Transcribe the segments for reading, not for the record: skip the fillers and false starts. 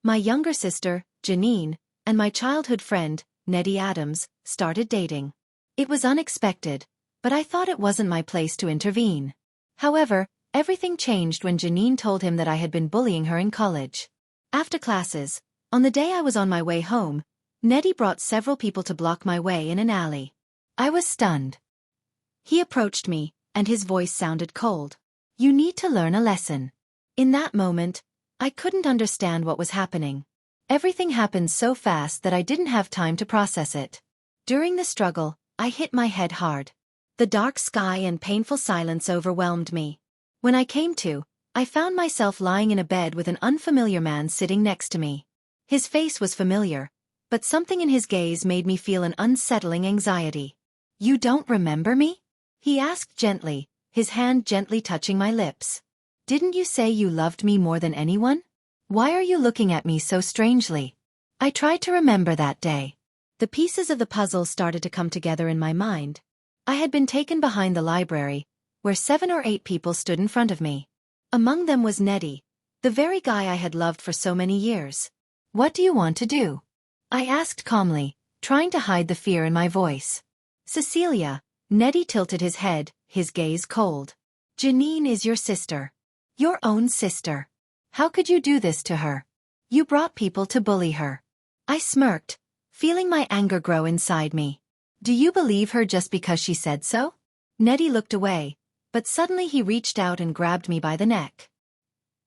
My younger sister, Janine, and my childhood friend, Nettie Adams, started dating. It was unexpected, but I thought it wasn't my place to intervene. However, everything changed when Janine told him that I had been bullying her in college. After classes, on the day I was on my way home, Nettie brought several people to block my way in an alley. I was stunned. He approached me, and his voice sounded cold. "You need to learn a lesson." In that moment, I couldn't understand what was happening. Everything happened so fast that I didn't have time to process it. During the struggle, I hit my head hard. The dark sky and painful silence overwhelmed me. When I came to, I found myself lying in a bed with an unfamiliar man sitting next to me. His face was familiar, but something in his gaze made me feel an unsettling anxiety. "You don't remember me?" he asked gently, his hand gently touching my lips. "Didn't you say you loved me more than anyone? Why are you looking at me so strangely?" I tried to remember that day. The pieces of the puzzle started to come together in my mind. I had been taken behind the library, where 7 or 8 people stood in front of me. Among them was Nettie, the very guy I had loved for so many years. "What do you want to do?" I asked calmly, trying to hide the fear in my voice. "Cecilia," Nettie tilted his head, his gaze cold. "Janine is your sister. Your own sister. How could you do this to her? You brought people to bully her." I smirked, feeling my anger grow inside me. "Do you believe her just because she said so?" Nettie looked away, but suddenly he reached out and grabbed me by the neck.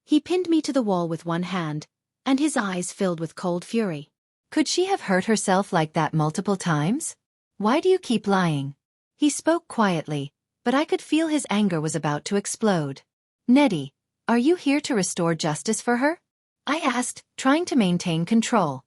He pinned me to the wall with one hand, and his eyes filled with cold fury. Could she have hurt herself like that multiple times? "Why do you keep lying?" He spoke quietly, but I could feel his anger was about to explode. "Nettie, are you here to restore justice for her?" I asked, trying to maintain control.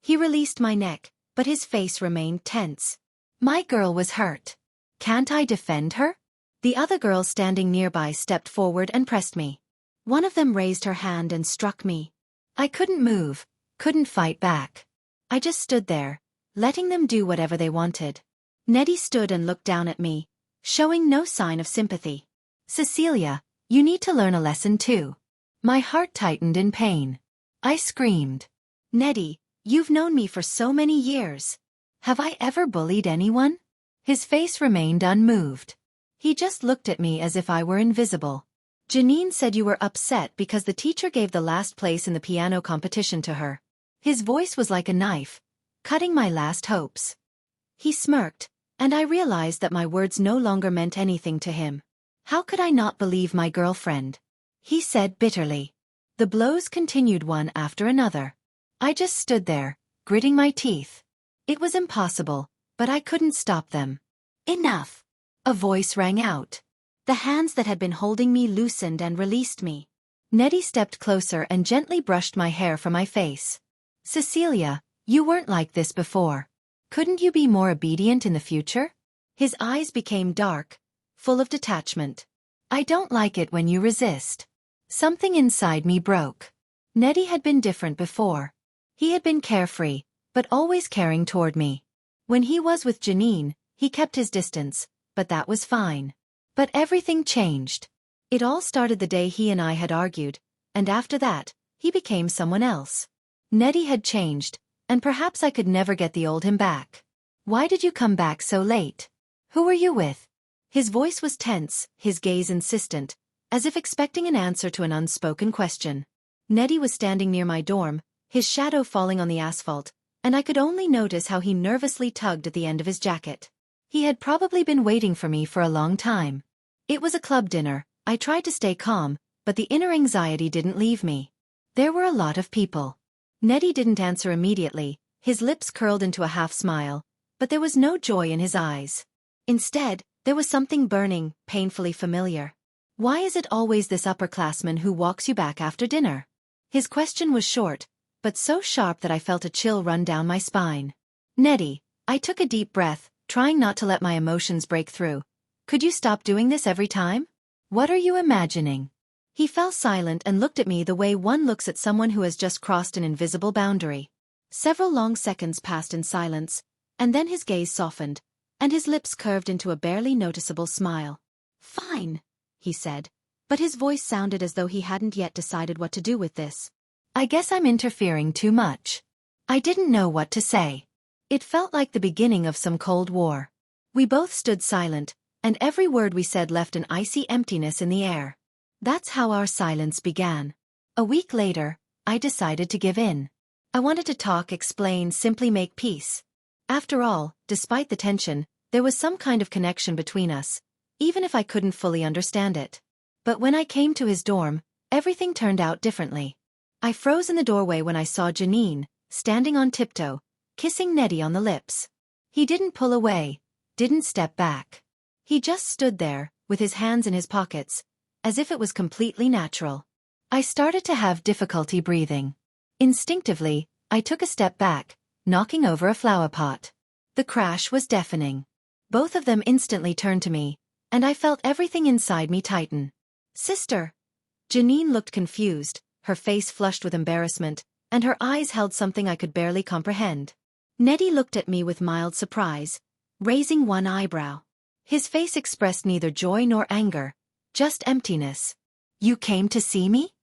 He released my neck, but his face remained tense. "My girl was hurt. Can't I defend her?" The other girls standing nearby stepped forward and pressed me. One of them raised her hand and struck me. I couldn't move, couldn't fight back. I just stood there, letting them do whatever they wanted. Nettie stood and looked down at me, showing no sign of sympathy. "Cecilia, you need to learn a lesson too." My heart tightened in pain. I screamed. "Nettie, you've known me for so many years. Have I ever bullied anyone?" His face remained unmoved. He just looked at me as if I were invisible. "Janine said you were upset because the teacher gave the last place in the piano competition to her." His voice was like a knife, cutting my last hopes. He smirked, and I realized that my words no longer meant anything to him. How could I not believe my girlfriend? He said bitterly. The blows continued one after another. I just stood there, gritting my teeth. It was impossible, but I couldn't stop them. "Enough!" A voice rang out. The hands that had been holding me loosened and released me. Nettie stepped closer and gently brushed my hair from my face. "Cecilia, you weren't like this before. Couldn't you be more obedient in the future?" His eyes became dark, full of detachment. "I don't like it when you resist." Something inside me broke. Nettie had been different before. He had been carefree, but always caring toward me. When he was with Janine, he kept his distance, but that was fine. But everything changed. It all started the day he and I had argued, and after that, he became someone else. Nettie had changed, and perhaps I could never get the old him back. "Why did you come back so late? Who were you with?" His voice was tense, his gaze insistent, as if expecting an answer to an unspoken question. Nettie was standing near my dorm, his shadow falling on the asphalt, and I could only notice how he nervously tugged at the end of his jacket. He had probably been waiting for me for a long time. It was a club dinner. I tried to stay calm, but the inner anxiety didn't leave me. There were a lot of people. Nettie didn't answer immediately, his lips curled into a half-smile, but there was no joy in his eyes. Instead, there was something burning, painfully familiar. "Why is it always this upperclassman who walks you back after dinner?" His question was short, but so sharp that I felt a chill run down my spine. "Nettie," I took a deep breath, trying not to let my emotions break through. "Could you stop doing this every time? What are you imagining?" He fell silent and looked at me the way one looks at someone who has just crossed an invisible boundary. Several long seconds passed in silence, and then his gaze softened, and his lips curved into a barely noticeable smile. "Fine," he said, but his voice sounded as though he hadn't yet decided what to do with this. I guess I'm interfering too much. I didn't know what to say. It felt like the beginning of some Cold War. We both stood silent, and every word we said left an icy emptiness in the air. That's how our silence began. A week later, I decided to give in. I wanted to talk, explain, simply make peace. After all, despite the tension, there was some kind of connection between us, even if I couldn't fully understand it. But when I came to his dorm, everything turned out differently. I froze in the doorway when I saw Janine, standing on tiptoe, kissing Nettie on the lips. He didn't pull away, didn't step back. He just stood there, with his hands in his pockets, as if it was completely natural. I started to have difficulty breathing. Instinctively, I took a step back, knocking over a flower pot. The crash was deafening. Both of them instantly turned to me, and I felt everything inside me tighten. "Sister." Janine looked confused, her face flushed with embarrassment, and her eyes held something I could barely comprehend. Nettie looked at me with mild surprise, raising one eyebrow. His face expressed neither joy nor anger, just emptiness. "You came to see me?"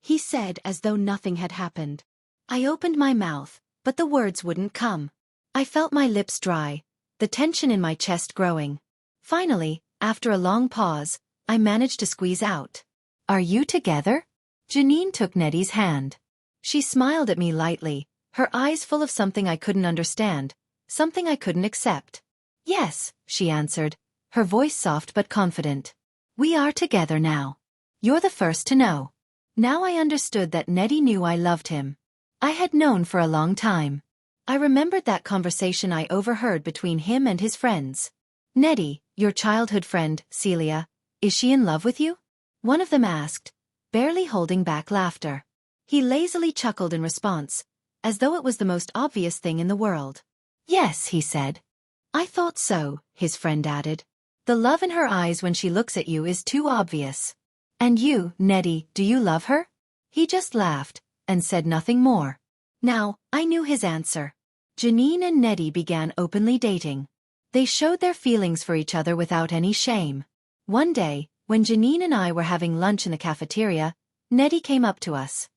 he said as though nothing had happened. I opened my mouth, but the words wouldn't come. I felt my lips dry, the tension in my chest growing. Finally, after a long pause, I managed to squeeze out, "Are you together?" Janine took Nettie's hand. She smiled at me lightly, her eyes full of something I couldn't understand, something I couldn't accept. "Yes," she answered, her voice soft but confident. "We are together now. You're the first to know." Now I understood that Nettie knew I loved him. I had known for a long time. I remembered that conversation I overheard between him and his friends. "Nettie, your childhood friend, Celia, is she in love with you?" one of them asked, barely holding back laughter. He lazily chuckled in response, as though it was the most obvious thing in the world. "Yes," he said. "I thought so," his friend added. "The love in her eyes when she looks at you is too obvious." "And you, Nettie, do you love her?" He just laughed, and said nothing more. Now, I knew his answer. Janine and Nettie began openly dating. They showed their feelings for each other without any shame. One day, when Janine and I were having lunch in the cafeteria, Nettie came up to us.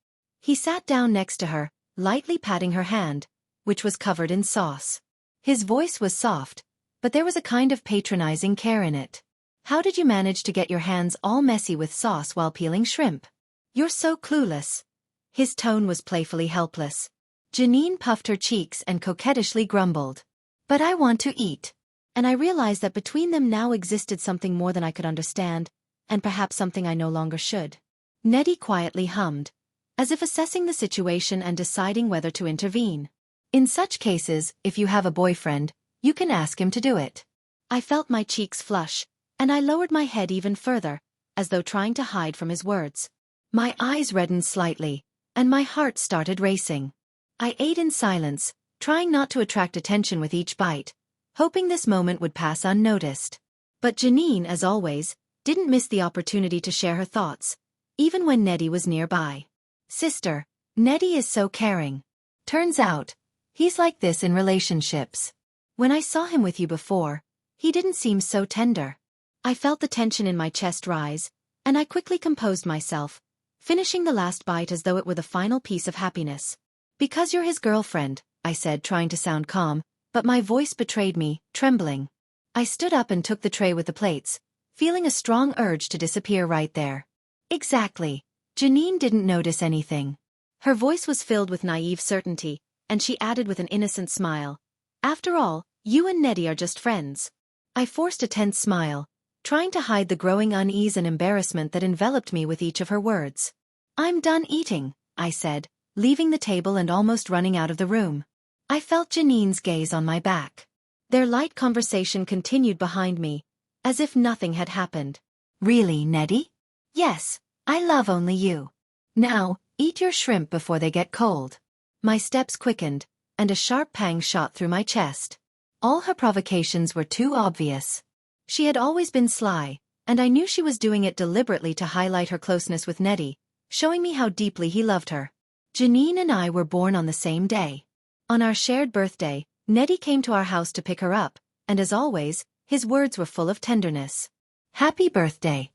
He sat down next to her, lightly patting her hand, which was covered in sauce. His voice was soft, but there was a kind of patronizing care in it. "How did you manage to get your hands all messy with sauce while peeling shrimp? You're so clueless." His tone was playfully helpless. Janine puffed her cheeks and coquettishly grumbled, "But I want to eat." And I realized that between them now existed something more than I could understand, and perhaps something I no longer should. Nettie quietly hummed, as if assessing the situation and deciding whether to intervene. In such cases, if you have a boyfriend, you can ask him to do it. I felt my cheeks flush, and I lowered my head even further, as though trying to hide from his words. My eyes reddened slightly, and my heart started racing. I ate in silence, trying not to attract attention with each bite, hoping this moment would pass unnoticed. But Janine, as always, didn't miss the opportunity to share her thoughts, even when Nettie was nearby. "Sister, Nettie is so caring. Turns out, he's like this in relationships. When I saw him with you before, he didn't seem so tender." I felt the tension in my chest rise, and I quickly composed myself, finishing the last bite as though it were the final piece of happiness. "Because you're his girlfriend," I said, trying to sound calm, but my voice betrayed me, trembling. I stood up and took the tray with the plates, feeling a strong urge to disappear right there. "Exactly." Janine didn't notice anything. Her voice was filled with naive certainty, and she added with an innocent smile, "After all, you and Nettie are just friends." I forced a tense smile, trying to hide the growing unease and embarrassment that enveloped me with each of her words. "I'm done eating," I said, leaving the table and almost running out of the room. I felt Janine's gaze on my back. Their light conversation continued behind me, as if nothing had happened. "Really, Nettie?" "Yes, I love only you. Now, eat your shrimp before they get cold." My steps quickened, and a sharp pang shot through my chest. All her provocations were too obvious. She had always been sly, and I knew she was doing it deliberately to highlight her closeness with Nettie, showing me how deeply he loved her. Janine and I were born on the same day. On our shared birthday, Nettie came to our house to pick her up, and as always, his words were full of tenderness. "Happy birthday."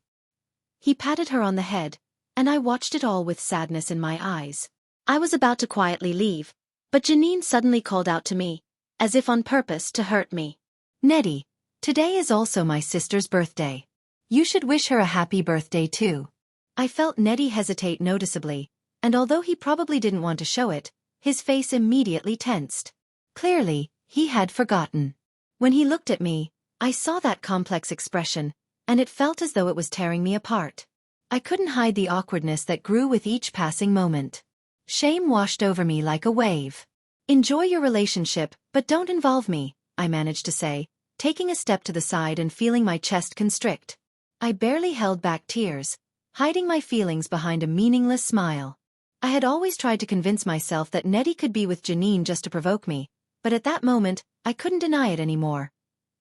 He patted her on the head, and I watched it all with sadness in my eyes. I was about to quietly leave, but Janine suddenly called out to me, as if on purpose to hurt me. Nettie, today is also my sister's birthday. You should wish her a happy birthday too. I felt Nettie hesitate noticeably, and although he probably didn't want to show it, his face immediately tensed. Clearly, he had forgotten. When he looked at me, I saw that complex expression, and it felt as though it was tearing me apart. I couldn't hide the awkwardness that grew with each passing moment. Shame washed over me like a wave. Enjoy your relationship, but don't involve me, I managed to say, taking a step to the side and feeling my chest constrict. I barely held back tears, hiding my feelings behind a meaningless smile. I had always tried to convince myself that Nettie could be with Janine just to provoke me, but at that moment, I couldn't deny it anymore.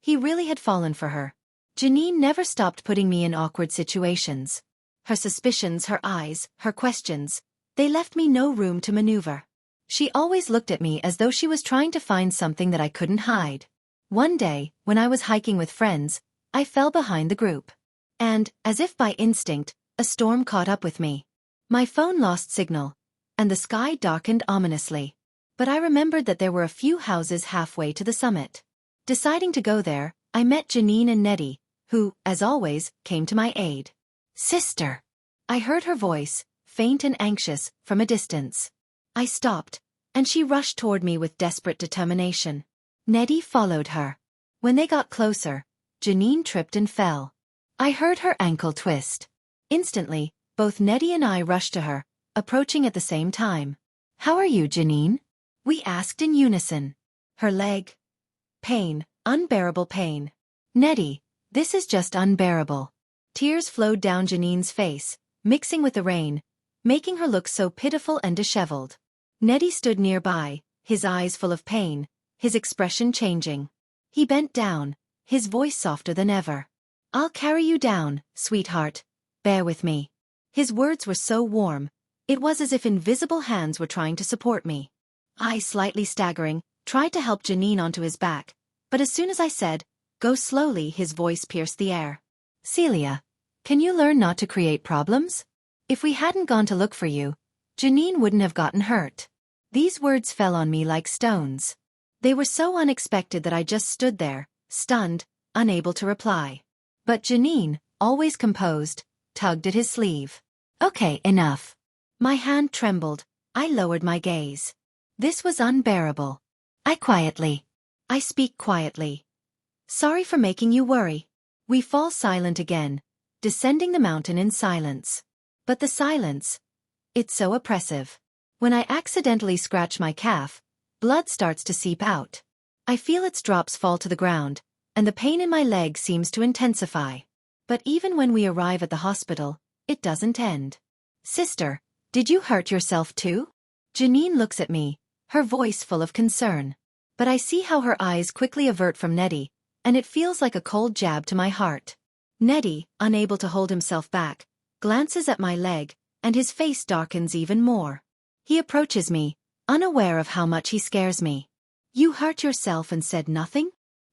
He really had fallen for her. Janine never stopped putting me in awkward situations. Her suspicions, her eyes, her questions, they left me no room to maneuver. She always looked at me as though she was trying to find something that I couldn't hide. One day, when I was hiking with friends, I fell behind the group. And, as if by instinct, a storm caught up with me. My phone lost signal, and the sky darkened ominously. But I remembered that there were a few houses halfway to the summit. Deciding to go there, I met Janine and Nettie, who, as always, came to my aid. Sister! I heard her voice, faint and anxious, from a distance. I stopped, and she rushed toward me with desperate determination. Nettie followed her. When they got closer, Janine tripped and fell. I heard her ankle twist. Instantly, both Nettie and I rushed to her, approaching at the same time. How are you, Janine? We asked in unison. Her leg. Pain, unbearable pain. Nettie, this is just unbearable. Tears flowed down Janine's face, mixing with the rain, making her look so pitiful and disheveled. Nettie stood nearby, his eyes full of pain, his expression changing. He bent down, his voice softer than ever. I'll carry you down, sweetheart. Bear with me. His words were so warm, it was as if invisible hands were trying to support me. I, slightly staggering, tried to help Janine onto his back, but as soon as I said, go slowly, his voice pierced the air. Celia, can you learn not to create problems? If we hadn't gone to look for you, Janine wouldn't have gotten hurt. These words fell on me like stones. They were so unexpected that I just stood there, stunned, unable to reply. But Janine, always composed, tugged at his sleeve. Okay, enough. My hand trembled, I lowered my gaze. This was unbearable. I speak quietly. Sorry for making you worry. We fall silent again, descending the mountain in silence. But the silence, it's so oppressive. When I accidentally scratch my calf, blood starts to seep out. I feel its drops fall to the ground, and the pain in my leg seems to intensify. But even when we arrive at the hospital, it doesn't end. Sister, did you hurt yourself too? Janine looks at me, her voice full of concern. But I see how her eyes quickly avert from Nettie, and it feels like a cold jab to my heart. Nettie, unable to hold himself back, glances at my leg, and his face darkens even more. He approaches me, unaware of how much he scares me. You hurt yourself and said nothing?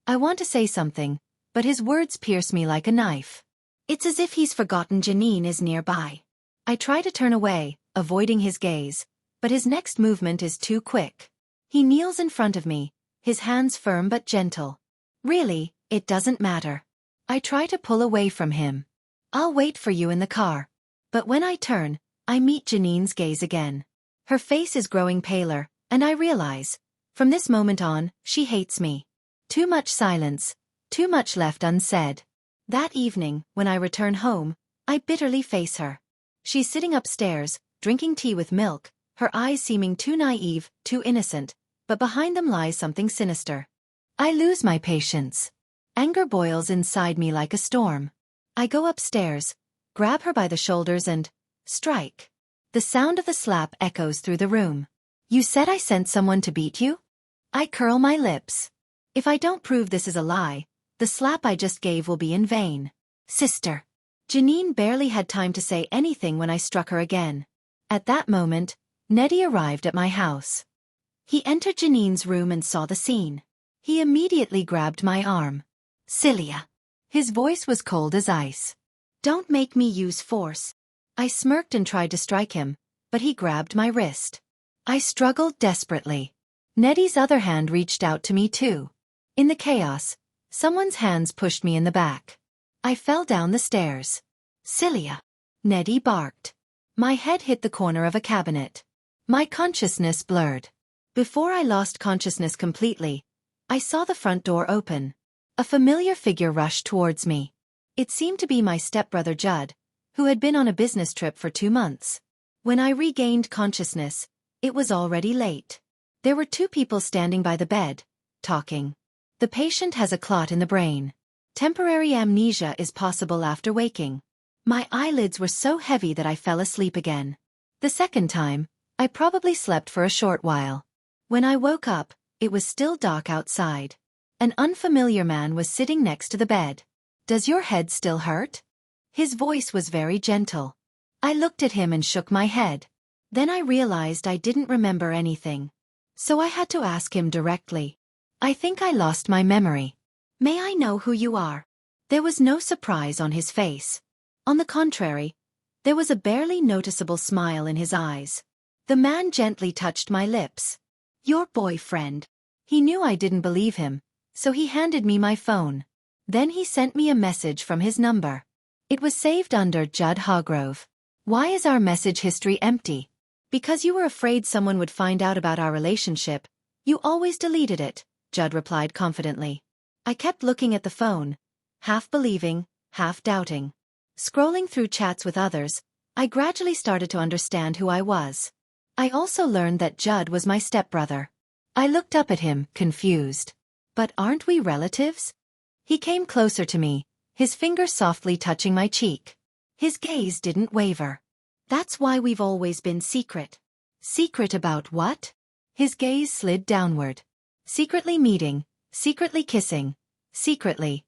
I want to say something, but his words pierce me like a knife. It's as if he's forgotten Janine is nearby. I try to turn away, avoiding his gaze, but his next movement is too quick. He kneels in front of me, his hands firm but gentle. Really, it doesn't matter. I try to pull away from him. I'll wait for you in the car. But when I turn, I meet Janine's gaze again. Her face is growing paler, and I realize, from this moment on, she hates me. Too much silence, too much left unsaid. That evening, when I return home, I bitterly face her. She's sitting upstairs, drinking tea with milk, her eyes seeming too naive, too innocent, but behind them lies something sinister. I lose my patience. Anger boils inside me like a storm. I go upstairs, grab her by the shoulders and strike. The sound of the slap echoes through the room. You said I sent someone to beat you? I curl my lips. If I don't prove this is a lie, the slap I just gave will be in vain. Sister. Janine barely had time to say anything when I struck her again. At that moment, Nettie arrived at my house. He entered Janine's room and saw the scene. He immediately grabbed my arm. Celia. His voice was cold as ice. Don't make me use force. I smirked and tried to strike him, but he grabbed my wrist. I struggled desperately. Nettie's other hand reached out to me too. In the chaos, someone's hands pushed me in the back. I fell down the stairs. "Celia!" Nettie barked. My head hit the corner of a cabinet. My consciousness blurred. Before I lost consciousness completely, I saw the front door open. A familiar figure rushed towards me. It seemed to be my stepbrother Judd, who had been on a business trip for 2 months. When I regained consciousness, it was already late. There were 2 people standing by the bed, talking. "The patient has a clot in the brain. Temporary amnesia is possible after waking." My eyelids were so heavy that I fell asleep again. The second time, I probably slept for a short while. When I woke up, it was still dark outside. An unfamiliar man was sitting next to the bed. "Does your head still hurt?" His voice was very gentle. I looked at him and shook my head. Then I realized I didn't remember anything. So I had to ask him directly. "I think I lost my memory. May I know who you are?" There was no surprise on his face. On the contrary, there was a barely noticeable smile in his eyes. The man gently touched my lips. "Your boyfriend." He knew I didn't believe him, so he handed me my phone. Then he sent me a message from his number. It was saved under Judd Hargrove. "Why is our message history empty?" "Because you were afraid someone would find out about our relationship. You always deleted it," Judd replied confidently. I kept looking at the phone, half believing, half doubting. Scrolling through chats with others, I gradually started to understand who I was. I also learned that Judd was my stepbrother. I looked up at him, confused. "But aren't we relatives?" He came closer to me, his finger softly touching my cheek. His gaze didn't waver. "That's why we've always been secret." "Secret about what?" His gaze slid downward. "Secretly meeting, secretly kissing, secretly."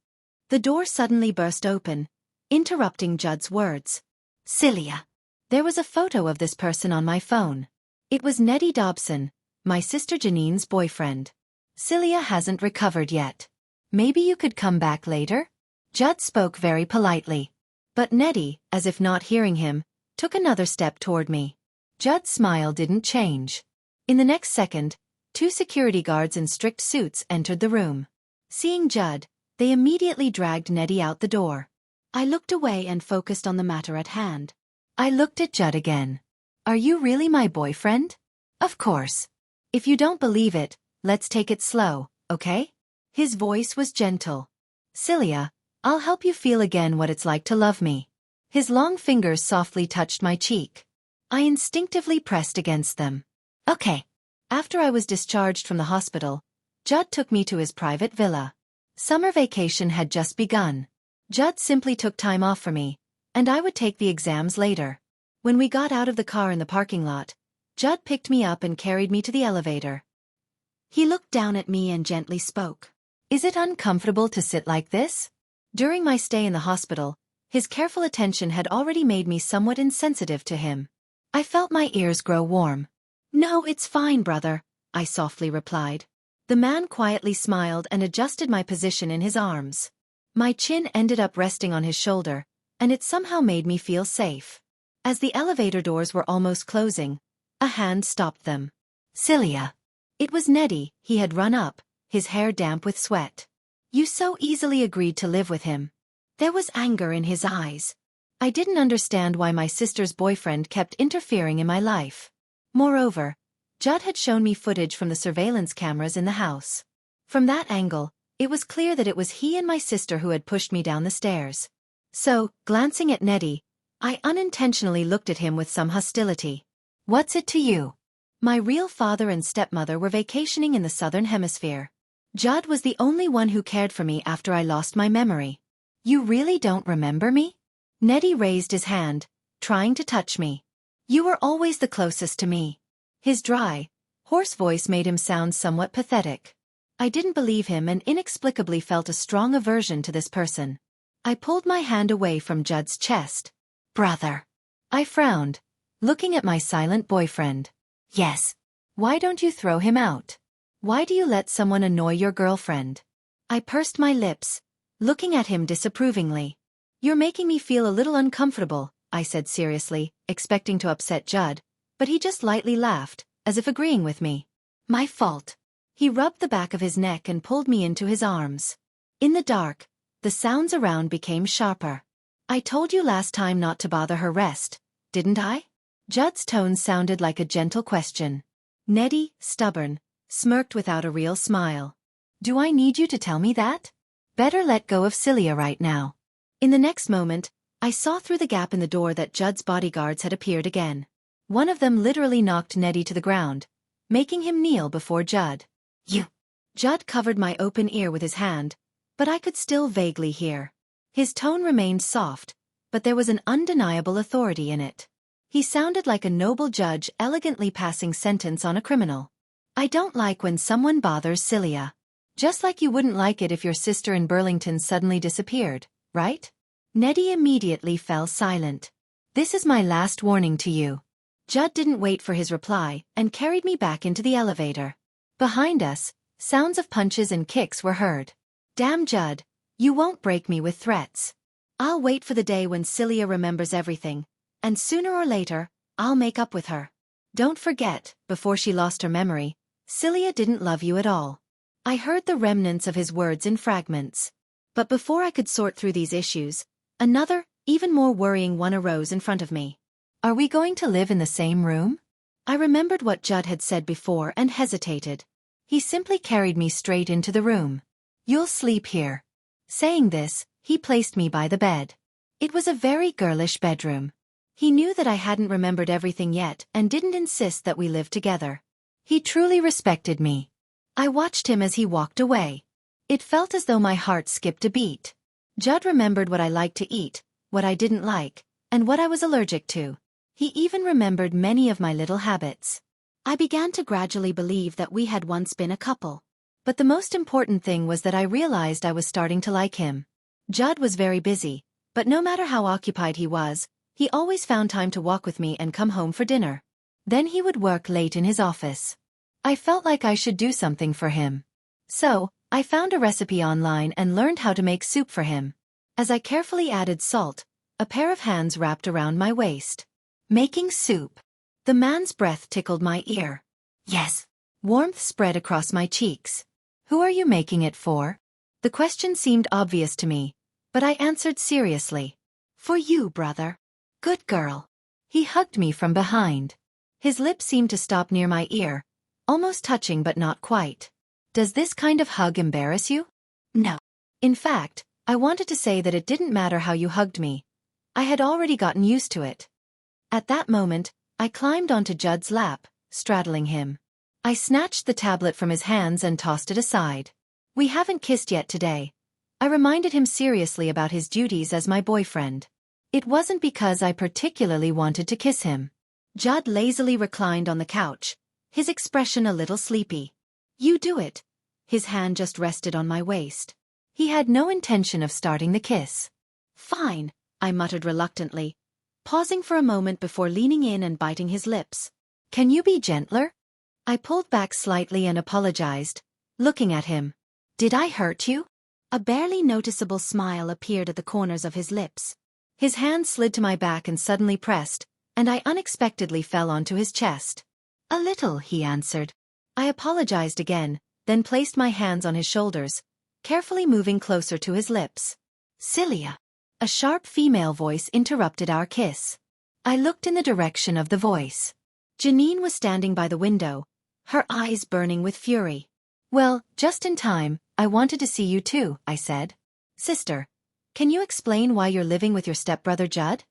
The door suddenly burst open, interrupting Judd's words. "Celia." There was a photo of this person on my phone. It was Nettie Dobson, my sister Janine's boyfriend. "Celia hasn't recovered yet. Maybe you could come back later?" Judd spoke very politely. But Nettie, as if not hearing him, took another step toward me. Judd's smile didn't change. In the next second, 2 security guards in strict suits entered the room. Seeing Judd, they immediately dragged Nettie out the door. I looked away and focused on the matter at hand. I looked at Judd again. "Are you really my boyfriend?" "Of course. If you don't believe it, let's take it slow, okay?" His voice was gentle. "Celia, I'll help you feel again what it's like to love me." His long fingers softly touched my cheek. I instinctively pressed against them. "Okay." After I was discharged from the hospital, Judd took me to his private villa. Summer vacation had just begun. Judd simply took time off for me, and I would take the exams later. When we got out of the car in the parking lot, Judd picked me up and carried me to the elevator. He looked down at me and gently spoke. "Is it uncomfortable to sit like this?" During my stay in the hospital, his careful attention had already made me somewhat insensitive to him. I felt my ears grow warm. "No, it's fine, brother," I softly replied. The man quietly smiled and adjusted my position in his arms. My chin ended up resting on his shoulder, and it somehow made me feel safe. As the elevator doors were almost closing, a hand stopped them. "Celia." It was Nettie. He had run up, his hair damp with sweat. "You so easily agreed to live with him." There was anger in his eyes. I didn't understand why my sister's boyfriend kept interfering in my life. Moreover, Judd had shown me footage from the surveillance cameras in the house. From that angle, it was clear that it was he and my sister who had pushed me down the stairs. So, glancing at Nettie, I unintentionally looked at him with some hostility. "What's it to you?" My real father and stepmother were vacationing in the southern hemisphere. Judd was the only one who cared for me after I lost my memory. "You really don't remember me?" Nettie raised his hand, trying to touch me. "You were always the closest to me." His dry, hoarse voice made him sound somewhat pathetic. I didn't believe him and inexplicably felt a strong aversion to this person. I pulled my hand away from Judd's chest. "Brother." I frowned, looking at my silent boyfriend. "Yes." "Why don't you throw him out? Why do you let someone annoy your girlfriend?" I pursed my lips, looking at him disapprovingly. "You're making me feel a little uncomfortable," I said seriously, expecting to upset Judd, but he just lightly laughed, as if agreeing with me. My fault. He rubbed the back of his neck and pulled me into his arms. In the dark, the sounds around became sharper. I told you last time not to bother her rest, didn't I? Judd's tone sounded like a gentle question. Nettie, stubborn, smirked without a real smile. Do I need you to tell me that? Better let go of Celia right now. In the next moment, I saw through the gap in the door that Judd's bodyguards had appeared again. One of them literally knocked Nettie to the ground, making him kneel before Judd. You. Judd covered my open ear with his hand, but I could still vaguely hear. His tone remained soft, but there was an undeniable authority in it. He sounded like a noble judge elegantly passing sentence on a criminal. I don't like when someone bothers Celia. Just like you wouldn't like it if your sister in Burlington suddenly disappeared, right? Nettie immediately fell silent. This is my last warning to you. Judd didn't wait for his reply and carried me back into the elevator. Behind us, sounds of punches and kicks were heard. Damn Judd, you won't break me with threats. I'll wait for the day when Celia remembers everything, and sooner or later, I'll make up with her. Don't forget, before she lost her memory, Celia didn't love you at all. I heard the remnants of his words in fragments. But before I could sort through these issues, another, even more worrying one arose in front of me. Are we going to live in the same room? I remembered what Judd had said before and hesitated. He simply carried me straight into the room. You'll sleep here. Saying this, he placed me by the bed. It was a very girlish bedroom. He knew that I hadn't remembered everything yet and didn't insist that we live together. He truly respected me. I watched him as he walked away. It felt as though my heart skipped a beat. Judd remembered what I liked to eat, what I didn't like, and what I was allergic to. He even remembered many of my little habits. I began to gradually believe that we had once been a couple. But the most important thing was that I realized I was starting to like him. Judd was very busy, but no matter how occupied he was, he always found time to walk with me and come home for dinner. Then he would work late in his office. I felt like I should do something for him. So, I found a recipe online and learned how to make soup for him. As I carefully added salt, a pair of hands wrapped around my waist. Making soup. The man's breath tickled my ear. Yes. Warmth spread across my cheeks. Who are you making it for? The question seemed obvious to me, but I answered seriously. For you, brother. Good girl. He hugged me from behind. His lips seemed to stop near my ear, almost touching but not quite. Does this kind of hug embarrass you? No. In fact, I wanted to say that it didn't matter how you hugged me. I had already gotten used to it. At that moment, I climbed onto Judd's lap, straddling him. I snatched the tablet from his hands and tossed it aside. We haven't kissed yet today. I reminded him seriously about his duties as my boyfriend. It wasn't because I particularly wanted to kiss him. Judd lazily reclined on the couch, his expression a little sleepy. You do it. His hand just rested on my waist. He had no intention of starting the kiss. Fine, I muttered reluctantly, pausing for a moment before leaning in and biting his lips. Can you be gentler? I pulled back slightly and apologized, looking at him. Did I hurt you? A barely noticeable smile appeared at the corners of his lips. His hand slid to my back and suddenly pressed, and I unexpectedly fell onto his chest. A little, he answered. I apologized again, then placed my hands on his shoulders, carefully moving closer to his lips. Celia. A sharp female voice interrupted our kiss. I looked in the direction of the voice. Janine was standing by the window, her eyes burning with fury. Well, just in time, I wanted to see you too, I said. Sister, can you explain why you're living with your stepbrother Judd?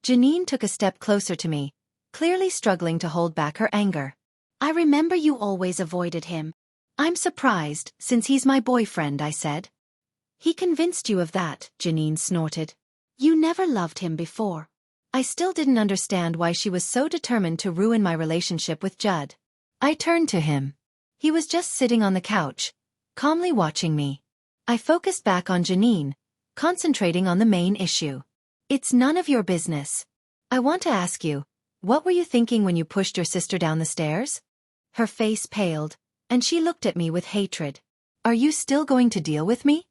Janine took a step closer to me, clearly struggling to hold back her anger. I remember you always avoided him. I'm surprised, since he's my boyfriend, I said. He convinced you of that, Janine snorted. You never loved him before. I still didn't understand why she was so determined to ruin my relationship with Judd. I turned to him. He was just sitting on the couch, calmly watching me. I focused back on Janine, concentrating on the main issue. It's none of your business. I want to ask you, what were you thinking when you pushed your sister down the stairs? Her face paled, and she looked at me with hatred. Are you still going to deal with me?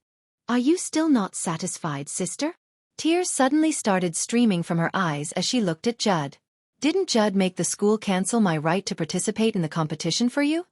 Are you still not satisfied, sister? Tears suddenly started streaming from her eyes as she looked at Judd. Didn't Judd make the school cancel my right to participate in the competition for you?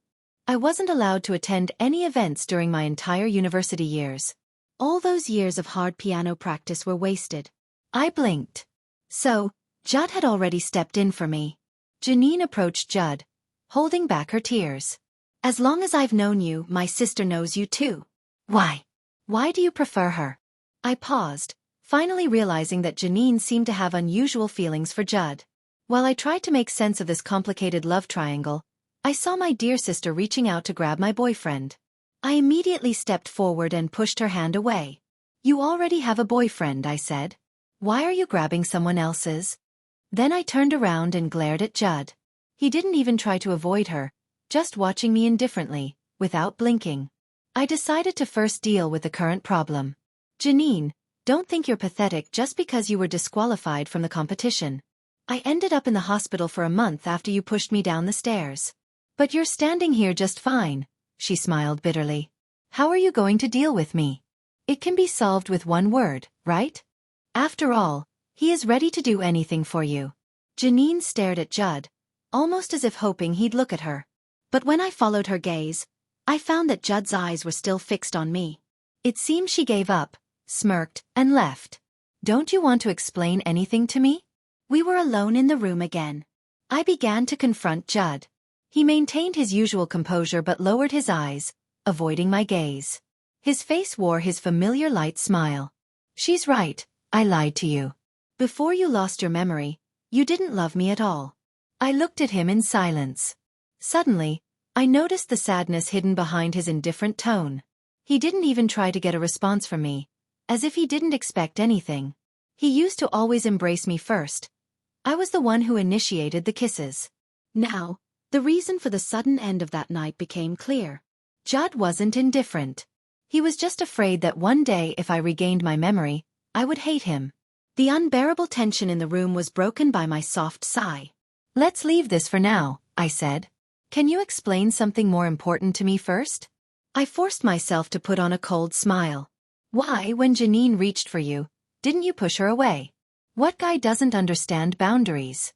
I wasn't allowed to attend any events during my entire university years. All those years of hard piano practice were wasted. I blinked. So, Judd had already stepped in for me. Janine approached Judd, holding back her tears. As long as I've known you, my sister knows you too. Why? Why do you prefer her? I paused, finally realizing that Janine seemed to have unusual feelings for Judd. While I tried to make sense of this complicated love triangle, I saw my dear sister reaching out to grab my boyfriend. I immediately stepped forward and pushed her hand away. You already have a boyfriend, I said. Why are you grabbing someone else's? Then I turned around and glared at Judd. He didn't even try to avoid her, just watching me indifferently, without blinking. I decided to first deal with the current problem. Janine, don't think you're pathetic just because you were disqualified from the competition. I ended up in the hospital for a month after you pushed me down the stairs. But you're standing here just fine, she smiled bitterly. How are you going to deal with me? It can be solved with one word, right? After all, he is ready to do anything for you. Janine stared at Judd, almost as if hoping he'd look at her. But when I followed her gaze, I found that Judd's eyes were still fixed on me. It seemed she gave up, smirked, and left. Don't you want to explain anything to me? We were alone in the room again. I began to confront Judd. He maintained his usual composure but lowered his eyes, avoiding my gaze. His face wore his familiar light smile. She's right, I lied to you. Before you lost your memory, you didn't love me at all. I looked at him in silence. Suddenly, I noticed the sadness hidden behind his indifferent tone. He didn't even try to get a response from me, as if he didn't expect anything. He used to always embrace me first. I was the one who initiated the kisses. Now, the reason for the sudden end of that night became clear. Judd wasn't indifferent. He was just afraid that one day if I regained my memory, I would hate him. The unbearable tension in the room was broken by my soft sigh. Let's leave this for now, I said. Can you explain something more important to me first? I forced myself to put on a cold smile. Why, when Janine reached for you, didn't you push her away? What guy doesn't understand boundaries?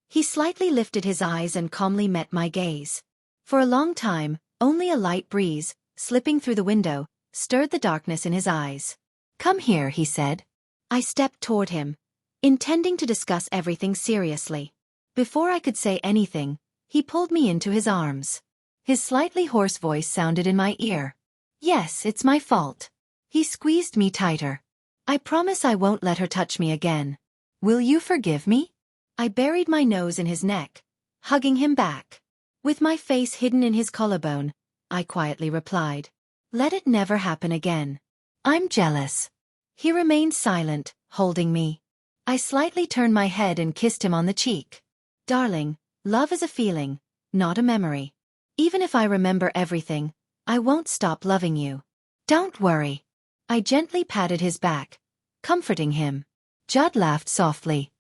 He slightly lifted his eyes and calmly met my gaze. For a long time, only a light breeze, slipping through the window, stirred the darkness in his eyes. Come here, he said. I stepped toward him, intending to discuss everything seriously. Before I could say anything, he pulled me into his arms. His slightly hoarse voice sounded in my ear. Yes, it's my fault. He squeezed me tighter. I promise I won't let her touch me again. Will you forgive me? I buried my nose in his neck, hugging him back. With my face hidden in his collarbone, I quietly replied, let it never happen again. I'm jealous. He remained silent, holding me. I slightly turned my head and kissed him on the cheek. Darling, love is a feeling, not a memory. Even if I remember everything, I won't stop loving you. Don't worry. I gently patted his back, comforting him. Judd laughed softly.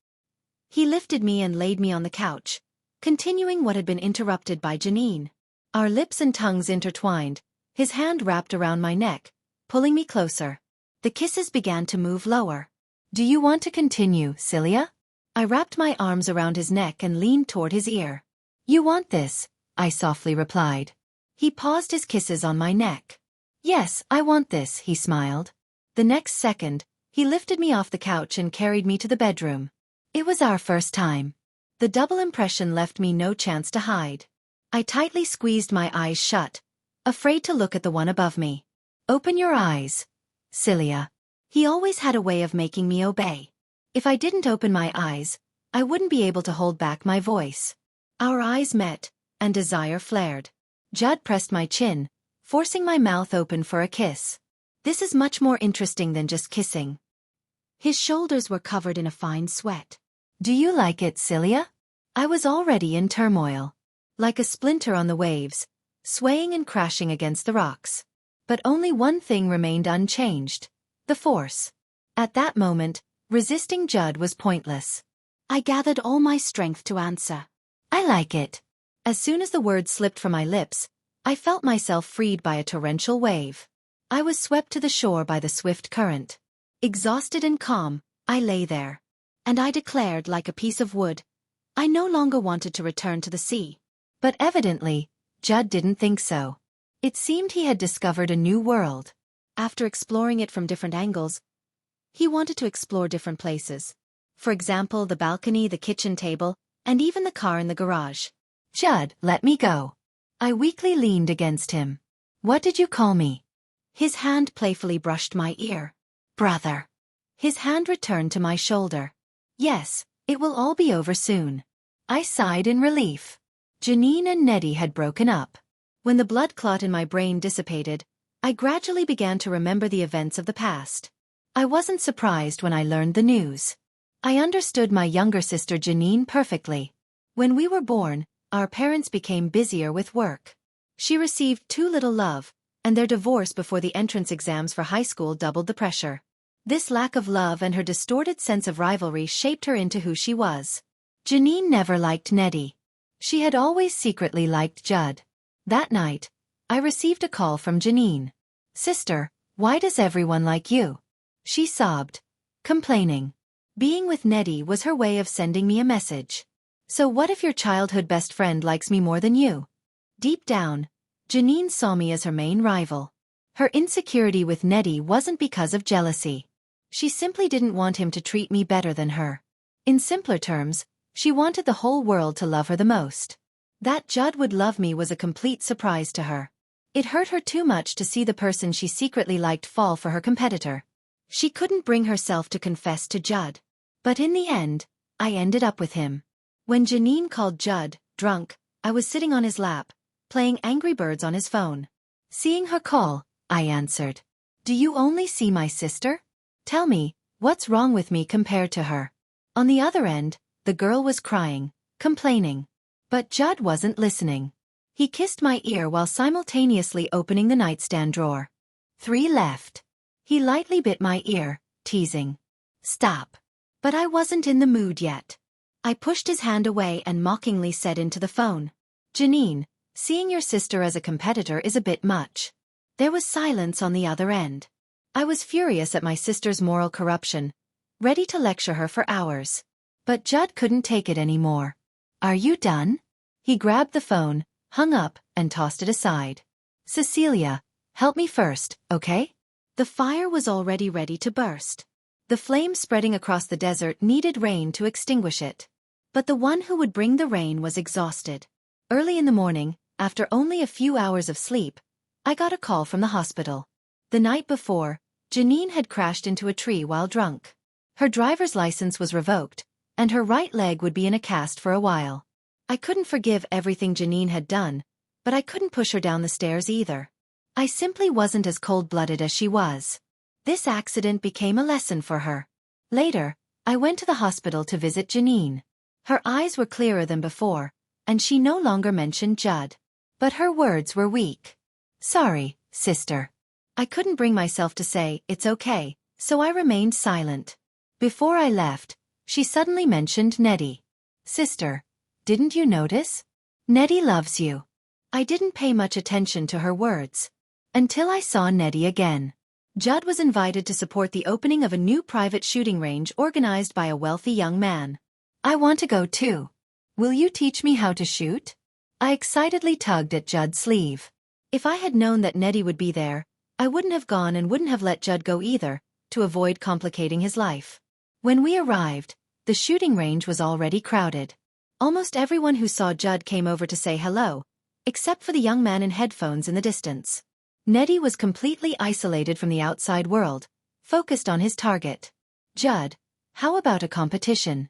He lifted me and laid me on the couch, continuing what had been interrupted by Janine. Our lips and tongues intertwined, his hand wrapped around my neck, pulling me closer. The kisses began to move lower. Do you want to continue, Celia? I wrapped my arms around his neck and leaned toward his ear. You want this, I softly replied. He paused his kisses on my neck. Yes, I want this, he smiled. The next second, he lifted me off the couch and carried me to the bedroom. It was our first time. The double impression left me no chance to hide. I tightly squeezed my eyes shut, afraid to look at the one above me. Open your eyes, Celia. He always had a way of making me obey. If I didn't open my eyes, I wouldn't be able to hold back my voice. Our eyes met, and desire flared. Judd pressed my chin, forcing my mouth open for a kiss. This is much more interesting than just kissing. His shoulders were covered in a fine sweat. Do you like it, Celia? I was already in turmoil. Like a splinter on the waves, swaying and crashing against the rocks. But only one thing remained unchanged. The force. At that moment, resisting Judd was pointless. I gathered all my strength to answer. I like it. As soon as the words slipped from my lips, I felt myself freed by a torrential wave. I was swept to the shore by the swift current. Exhausted and calm, I lay there. And I declared like a piece of wood, I no longer wanted to return to the sea. But evidently, Judd didn't think so. It seemed he had discovered a new world. After exploring it from different angles, he wanted to explore different places. For example, the balcony, the kitchen table, and even the car in the garage. Judd, let me go. I weakly leaned against him. What did you call me? His hand playfully brushed my ear. Brother. His hand returned to my shoulder. Yes, it will all be over soon. I sighed in relief. Janine and Nettie had broken up. When the blood clot in my brain dissipated, I gradually began to remember the events of the past. I wasn't surprised when I learned the news. I understood my younger sister Janine perfectly. When we were born, our parents became busier with work. She received too little love, and their divorce before the entrance exams for high school doubled the pressure. This lack of love and her distorted sense of rivalry shaped her into who she was. Janine never liked Nettie. She had always secretly liked Judd. That night, I received a call from Janine. Sister, why does everyone like you? She sobbed, complaining. Being with Nettie was her way of sending me a message. So what if your childhood best friend likes me more than you? Deep down, Janine saw me as her main rival. Her insecurity with Nettie wasn't because of jealousy. She simply didn't want him to treat me better than her. In simpler terms, she wanted the whole world to love her the most. That Judd would love me was a complete surprise to her. It hurt her too much to see the person she secretly liked fall for her competitor. She couldn't bring herself to confess to Judd. But in the end, I ended up with him. When Janine called Judd, drunk, I was sitting on his lap, playing Angry Birds on his phone. Seeing her call, I answered. Do you only see my sister? Tell me, what's wrong with me compared to her? On the other end, the girl was crying, complaining. But Judd wasn't listening. He kissed my ear while simultaneously opening the nightstand drawer. 3 left. He lightly bit my ear, teasing. Stop. But I wasn't in the mood yet. I pushed his hand away and mockingly said into the phone. Janine, seeing your sister as a competitor is a bit much. There was silence on the other end. I was furious at my sister's moral corruption, ready to lecture her for hours. But Judd couldn't take it anymore. Are you done? He grabbed the phone, hung up, and tossed it aside. Cecilia, help me first, okay? The fire was already ready to burst. The flame spreading across the desert needed rain to extinguish it. But the one who would bring the rain was exhausted. Early in the morning, after only a few hours of sleep, I got a call from the hospital. The night before, Janine had crashed into a tree while drunk. Her driver's license was revoked, and her right leg would be in a cast for a while. I couldn't forgive everything Janine had done, but I couldn't push her down the stairs either. I simply wasn't as cold-blooded as she was. This accident became a lesson for her. Later, I went to the hospital to visit Janine. Her eyes were clearer than before, and she no longer mentioned Judd. But her words were weak. Sorry, sister. I couldn't bring myself to say, it's okay, so I remained silent. Before I left, she suddenly mentioned Nettie. Sister, didn't you notice? Nettie loves you. I didn't pay much attention to her words. Until I saw Nettie again. Judd was invited to support the opening of a new private shooting range organized by a wealthy young man. I want to go too. Will you teach me how to shoot? I excitedly tugged at Judd's sleeve. If I had known that Nettie would be there, I wouldn't have gone and wouldn't have let Judd go either, to avoid complicating his life. When we arrived, the shooting range was already crowded. Almost everyone who saw Judd came over to say hello, except for the young man in headphones in the distance. Nettie was completely isolated from the outside world, focused on his target. Judd, how about a competition?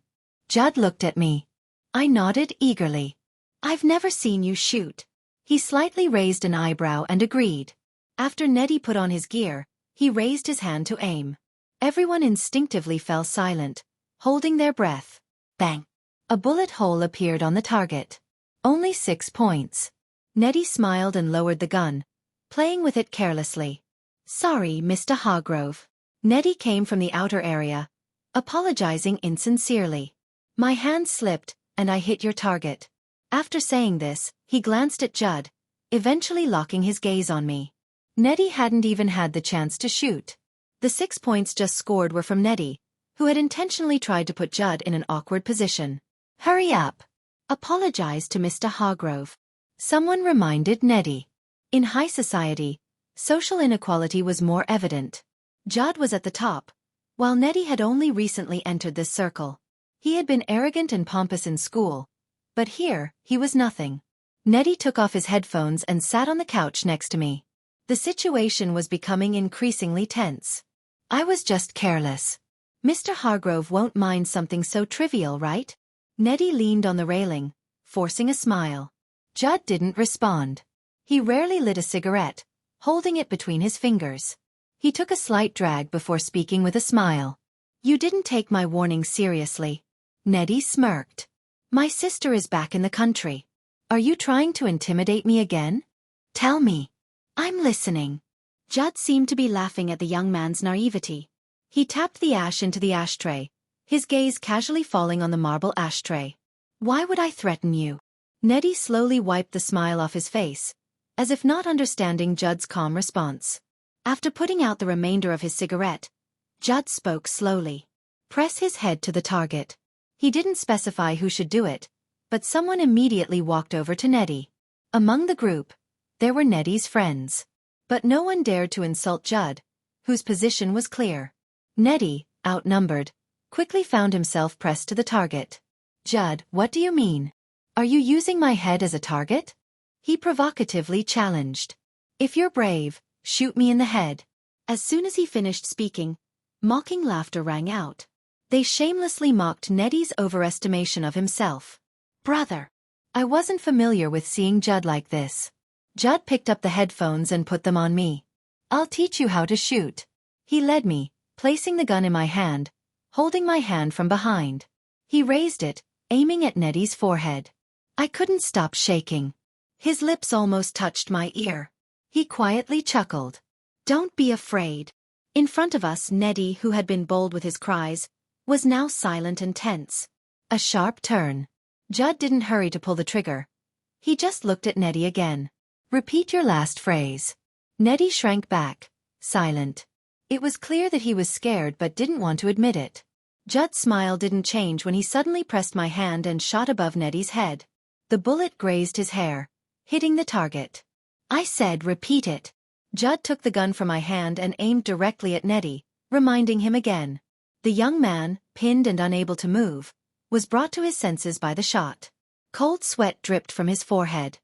Judd looked at me. I nodded eagerly. I've never seen you shoot. He slightly raised an eyebrow and agreed. After Nettie put on his gear, he raised his hand to aim. Everyone instinctively fell silent, holding their breath. Bang! A bullet hole appeared on the target. Only 6 points. Nettie smiled and lowered the gun, playing with it carelessly. Sorry, Mr. Hargrove. Nettie came from the outer area, apologizing insincerely. My hand slipped, and I hit your target. After saying this, he glanced at Judd, eventually locking his gaze on me. Nettie hadn't even had the chance to shoot. The 6 points just scored were from Nettie, who had intentionally tried to put Judd in an awkward position. Hurry up. Apologize to Mr. Hargrove. Someone reminded Neddy. In high society, social inequality was more evident. Judd was at the top, while Neddy had only recently entered this circle. He had been arrogant and pompous in school, but here, he was nothing. Neddy took off his headphones and sat on the couch next to me. The situation was becoming increasingly tense. I was just careless. Mr. Hargrove won't mind something so trivial, right? Neddy leaned on the railing, forcing a smile. Judd didn't respond. He rarely lit a cigarette, holding it between his fingers. He took a slight drag before speaking with a smile. You didn't take my warning seriously. Neddy smirked. My sister is back in the country. Are you trying to intimidate me again? Tell me. I'm listening. Judd seemed to be laughing at the young man's naivety. He tapped the ash into the ashtray, his gaze casually falling on the marble ashtray. Why would I threaten you? Neddy slowly wiped the smile off his face, as if not understanding Judd's calm response. After putting out the remainder of his cigarette, Judd spoke slowly. Press his head to the target. He didn't specify who should do it, but someone immediately walked over to Neddy. Among the group, there were Neddy's friends. But no one dared to insult Judd, whose position was clear. Neddy, outnumbered, quickly found himself pressed to the target. Judd, what do you mean? Are you using my head as a target? He provocatively challenged. If you're brave, shoot me in the head. As soon as he finished speaking, mocking laughter rang out. They shamelessly mocked Neddy's overestimation of himself. Brother. I wasn't familiar with seeing Judd like this. Judd picked up the headphones and put them on me. I'll teach you how to shoot. He led me, placing the gun in my hand, holding my hand from behind. He raised it, aiming at Neddy's forehead. I couldn't stop shaking. His lips almost touched my ear. He quietly chuckled. Don't be afraid. In front of us, Neddy, who had been bold with his cries, was now silent and tense. A sharp turn. Judd didn't hurry to pull the trigger. He just looked at Neddy again. Repeat your last phrase. Neddy shrank back, silent. It was clear that he was scared but didn't want to admit it. Judd's smile didn't change when he suddenly pressed my hand and shot above Neddy's head. The bullet grazed his hair, hitting the target. I said repeat it. Judd took the gun from my hand and aimed directly at Neddy, reminding him again. The young man, pinned and unable to move, was brought to his senses by the shot. Cold sweat dripped from his forehead.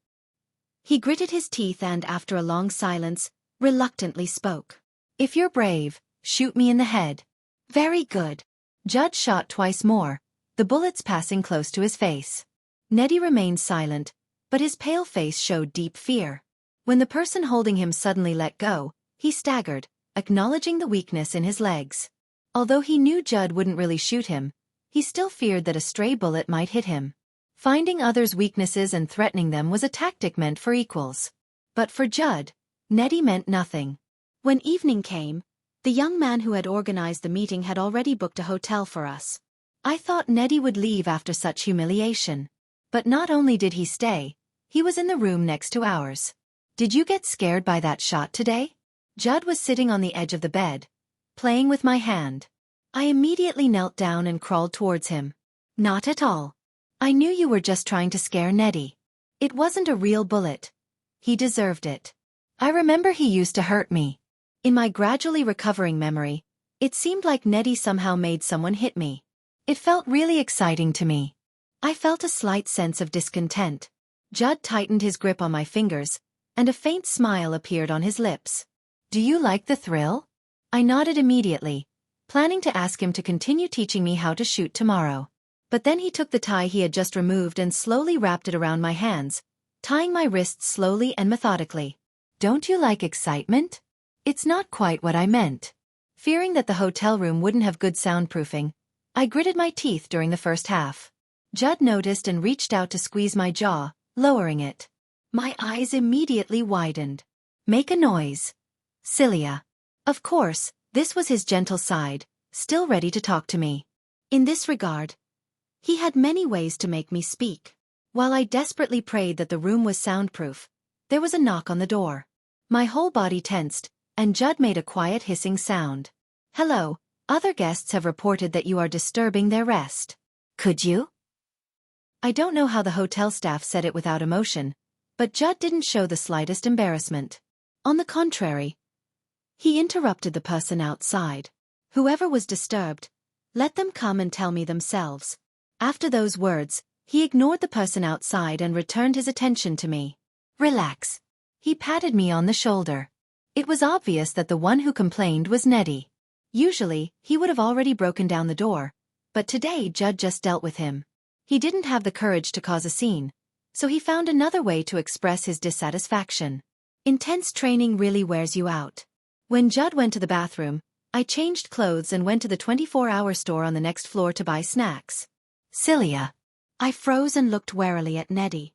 He gritted his teeth and, after a long silence, reluctantly spoke. If you're brave, shoot me in the head. Very good. Judd shot twice more, the bullets passing close to his face. Neddy remained silent, but his pale face showed deep fear. When the person holding him suddenly let go, he staggered, acknowledging the weakness in his legs. Although he knew Judd wouldn't really shoot him, he still feared that a stray bullet might hit him. Finding others' weaknesses and threatening them was a tactic meant for equals. But for Judd, Neddy meant nothing. When evening came, the young man who had organized the meeting had already booked a hotel for us. I thought Neddy would leave after such humiliation. But not only did he stay, he was in the room next to ours. Did you get scared by that shot today? Judd was sitting on the edge of the bed, playing with my hand. I immediately knelt down and crawled towards him. Not at all. I knew you were just trying to scare Neddy. It wasn't a real bullet. He deserved it. I remember he used to hurt me. In my gradually recovering memory, it seemed like Neddy somehow made someone hit me. It felt really exciting to me. I felt a slight sense of discontent. Judd tightened his grip on my fingers, and a faint smile appeared on his lips. Do you like the thrill? I nodded immediately, planning to ask him to continue teaching me how to shoot tomorrow. But then he took the tie he had just removed and slowly wrapped it around my hands, tying my wrists slowly and methodically. Don't you like excitement? It's not quite what I meant. Fearing that the hotel room wouldn't have good soundproofing, I gritted my teeth during the first half. Judd noticed and reached out to squeeze my jaw, lowering it. My eyes immediately widened. Make a noise. Cilia. Of course, this was his gentle side, still ready to talk to me. In this regard, he had many ways to make me speak. While I desperately prayed that the room was soundproof, there was a knock on the door. My whole body tensed, and Judd made a quiet hissing sound. Hello, other guests have reported that you are disturbing their rest. Could you I don't know how the hotel staff said it without emotion, but Judd didn't show the slightest embarrassment. On the contrary, he interrupted the person outside. Whoever was disturbed, let them come and tell me themselves. After those words, he ignored the person outside and returned his attention to me. Relax. He patted me on the shoulder. It was obvious that the one who complained was Nettie. Usually, he would have already broken down the door, but today Judd just dealt with him. He didn't have the courage to cause a scene, so he found another way to express his dissatisfaction. Intense training really wears you out. When Judd went to the bathroom, I changed clothes and went to the 24-hour store on the next floor to buy snacks. Celia. I froze and looked warily at Nettie.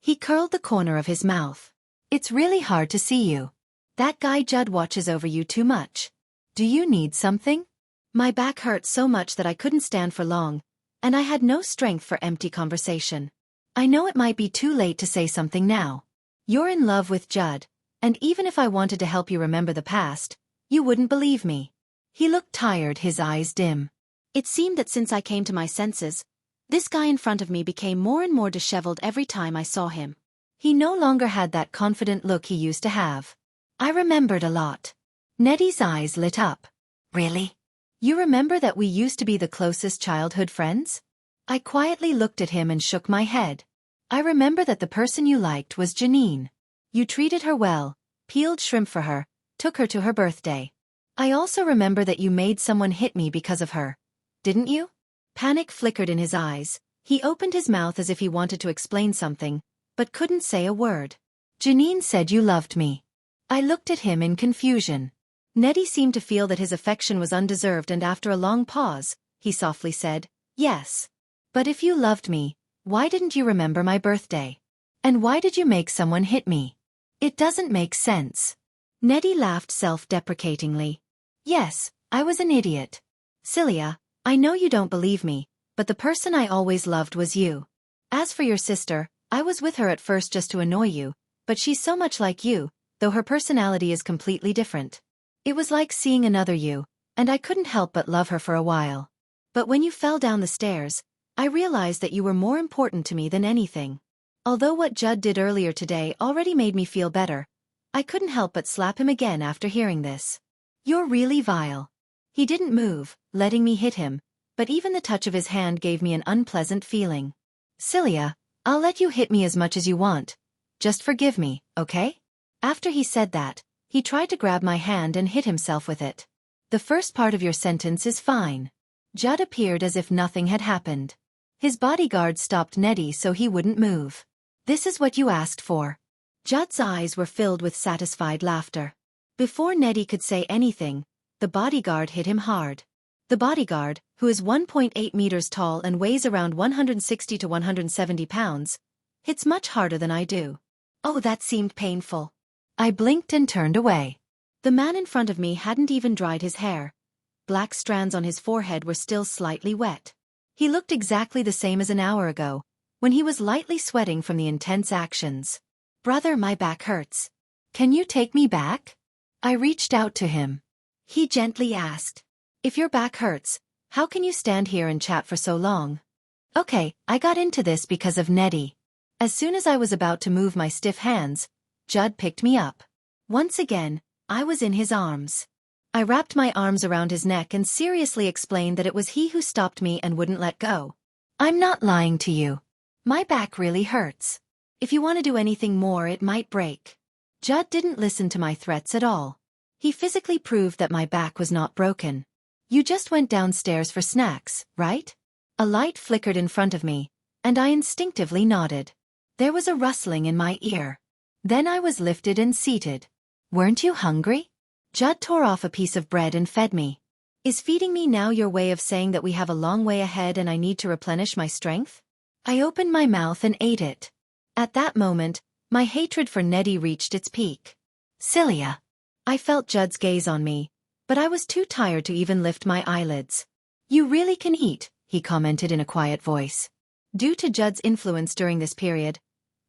He curled the corner of his mouth. It's really hard to see you. That guy Judd watches over you too much. Do you need something? My back hurt so much that I couldn't stand for long, and I had no strength for empty conversation. I know it might be too late to say something now. You're in love with Judd, and even if I wanted to help you remember the past, you wouldn't believe me. He looked tired, his eyes dim. It seemed that since I came to my senses, this guy in front of me became more and more disheveled every time I saw him. He no longer had that confident look he used to have. I remembered a lot. Nettie's eyes lit up. Really? You remember that we used to be the closest childhood friends? I quietly looked at him and shook my head. I remember that the person you liked was Janine. You treated her well, peeled shrimp for her, took her to her birthday. I also remember that you made someone hit me because of her. Didn't you? Panic flickered in his eyes. He opened his mouth as if he wanted to explain something, but couldn't say a word. Janine said you loved me. I looked at him in confusion. Nettie seemed to feel that his affection was undeserved, and after a long pause, he softly said, yes. But if you loved me, why didn't you remember my birthday? And why did you make someone hit me? It doesn't make sense. Nettie laughed self-deprecatingly. Yes, I was an idiot. Celia, I know you don't believe me, but the person I always loved was you. As for your sister, I was with her at first just to annoy you, but she's so much like you, though her personality is completely different. It was like seeing another you, and I couldn't help but love her for a while. But when you fell down the stairs, I realized that you were more important to me than anything. Although what Judd did earlier today already made me feel better, I couldn't help but slap him again after hearing this. You're really vile. He didn't move, letting me hit him, but even the touch of his hand gave me an unpleasant feeling. Celia, I'll let you hit me as much as you want. Just forgive me, okay? After he said that, he tried to grab my hand and hit himself with it. The first part of your sentence is fine. Judd appeared as if nothing had happened. His bodyguard stopped Nettie so he wouldn't move. This is what you asked for. Judd's eyes were filled with satisfied laughter. Before Nettie could say anything, the bodyguard hit him hard. The bodyguard, who is 1.8 meters tall and weighs around 160 to 170 pounds, hits much harder than I do. Oh, that seemed painful. I blinked and turned away. The man in front of me hadn't even dried his hair. Black strands on his forehead were still slightly wet. He looked exactly the same as an hour ago, when he was lightly sweating from the intense actions. Brother, my back hurts. Can you take me back? I reached out to him. He gently asked. If your back hurts, how can you stand here and chat for so long? Okay, I got into this because of Nettie. As soon as I was about to move my stiff hands, Judd picked me up. Once again, I was in his arms. I wrapped my arms around his neck and seriously explained that it was he who stopped me and wouldn't let go. I'm not lying to you. My back really hurts. If you want to do anything more, it might break. Judd didn't listen to my threats at all. He physically proved that my back was not broken. You just went downstairs for snacks, right? A light flickered in front of me, and I instinctively nodded. There was a rustling in my ear. Then I was lifted and seated. Weren't you hungry? Judd tore off a piece of bread and fed me. Is feeding me now your way of saying that we have a long way ahead and I need to replenish my strength? I opened my mouth and ate it. At that moment, my hatred for Nettie reached its peak. Celia. I felt Judd's gaze on me, but I was too tired to even lift my eyelids. You really can eat, he commented in a quiet voice. Due to Judd's influence during this period,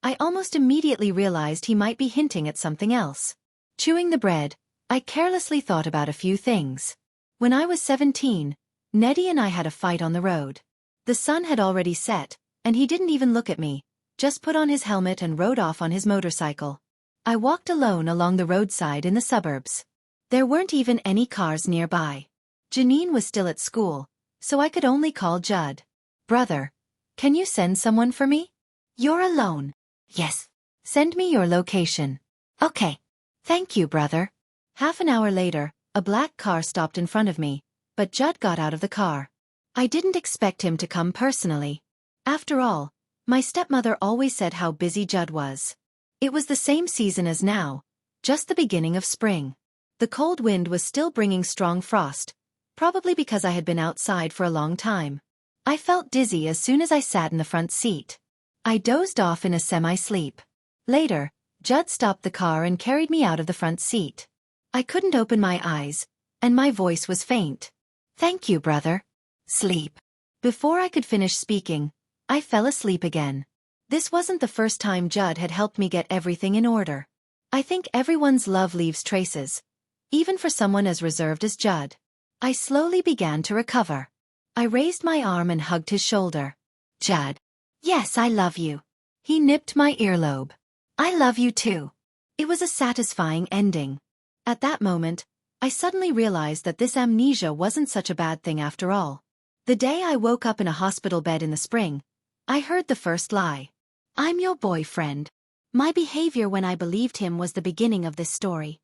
I almost immediately realized he might be hinting at something else. Chewing the bread, I carelessly thought about a few things. When I was 17, Nettie and I had a fight on the road. The sun had already set, and he didn't even look at me, just put on his helmet and rode off on his motorcycle. I walked alone along the roadside in the suburbs. There weren't even any cars nearby. Janine was still at school, so I could only call Judd. "Brother, can you send someone for me?" "You're alone." "Yes." "Send me your location." "Okay." "Thank you, brother." Half an hour later, a black car stopped in front of me, but Judd got out of the car. I didn't expect him to come personally. After all, my stepmother always said how busy Judd was. It was the same season as now, just the beginning of spring. The cold wind was still bringing strong frost, probably because I had been outside for a long time. I felt dizzy as soon as I sat in the front seat. I dozed off in a semi-sleep. Later, Judd stopped the car and carried me out of the front seat. I couldn't open my eyes, and my voice was faint. "Thank you, brother." Sleep. Before I could finish speaking, I fell asleep again. This wasn't the first time Judd had helped me get everything in order. I think everyone's love leaves traces, even for someone as reserved as Judd. I slowly began to recover. I raised my arm and hugged his shoulder. "Judd." "Yes, I love you." He nipped my earlobe. "I love you too." It was a satisfying ending. At that moment, I suddenly realized that this amnesia wasn't such a bad thing after all. The day I woke up in a hospital bed in the spring, I heard the first lie. "I'm your boyfriend." My behavior when I believed him was the beginning of this story.